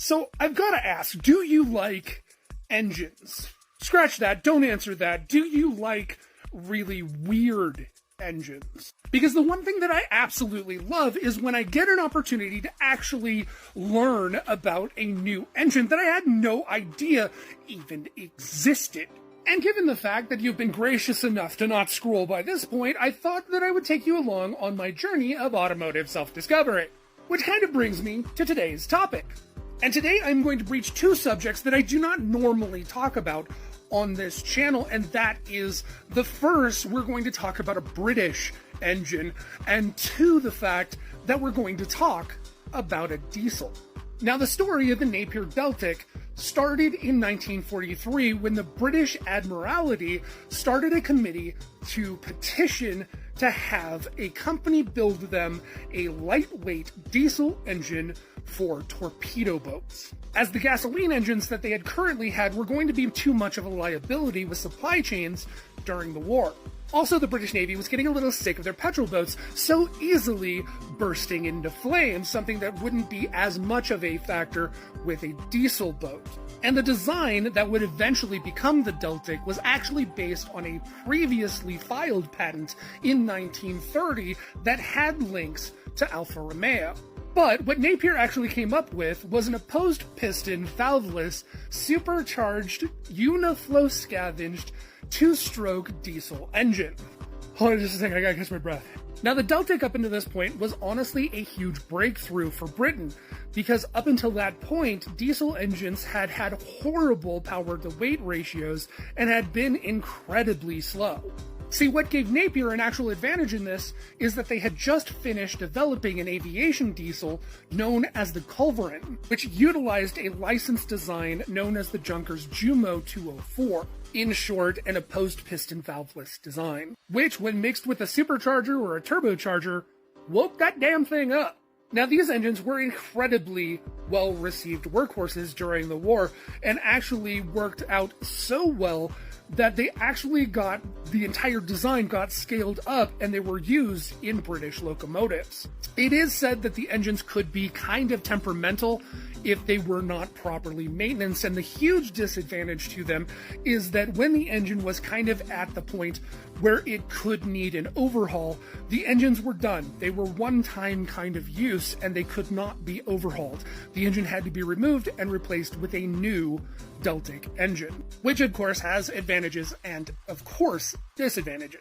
So I've got to ask, do you like engines? Scratch that, don't answer that. Do you like really weird engines? Because the one thing that I absolutely love is when I get an opportunity to actually learn about a new engine that I had no idea even existed. And given the fact that you've been gracious enough to not scroll by this point, I thought that I would take you along on my journey of automotive self-discovery. Which kind of brings me to today's topic. And today I'm going to breach two subjects that I do not normally talk about on this channel, and that is, the first, we're going to talk about a British engine, and two, the fact that we're going to talk about a diesel. Now, the story of the Napier Deltic started in 1943 when the British Admiralty started a committee to petition to have a company build them a lightweight diesel engine for torpedo boats, as the gasoline engines that they had currently had were going to be too much of a liability with supply chains during the war. Also, the British Navy was getting a little sick of their petrol boats so easily bursting into flames, something that wouldn't be as much of a factor with a diesel boat. And the design that would eventually become the Deltic was actually based on a previously filed patent in 1930 that had links to Alfa Romeo. But what Napier actually came up with was an opposed piston, valveless, supercharged, uniflow scavenged, two-stroke diesel engine. Hold on just a second, I gotta catch my breath. Now, the Deltic up until this point was honestly a huge breakthrough for Britain, because up until that point, diesel engines had had horrible power-to-weight ratios and had been incredibly slow. See, what gave Napier an actual advantage in this is that they had just finished developing an aviation diesel known as the Culverin, which utilized a licensed design known as the Junkers Jumo 204. In short, an opposed piston valveless design, which, when mixed with a supercharger or a turbocharger, woke that damn thing up. Now, these engines were incredibly well-received workhorses during the war, and actually worked out so well that they actually the entire design got scaled up and they were used in British locomotives. It is said that the engines could be kind of temperamental if they were not properly maintained, and the huge disadvantage to them is that when the engine was kind of at the point where it could need an overhaul, the engines were done. They were one-time kind of use and they could not be overhauled. The engine had to be removed and replaced with a new Deltic engine, which of course has advantages and of course disadvantages.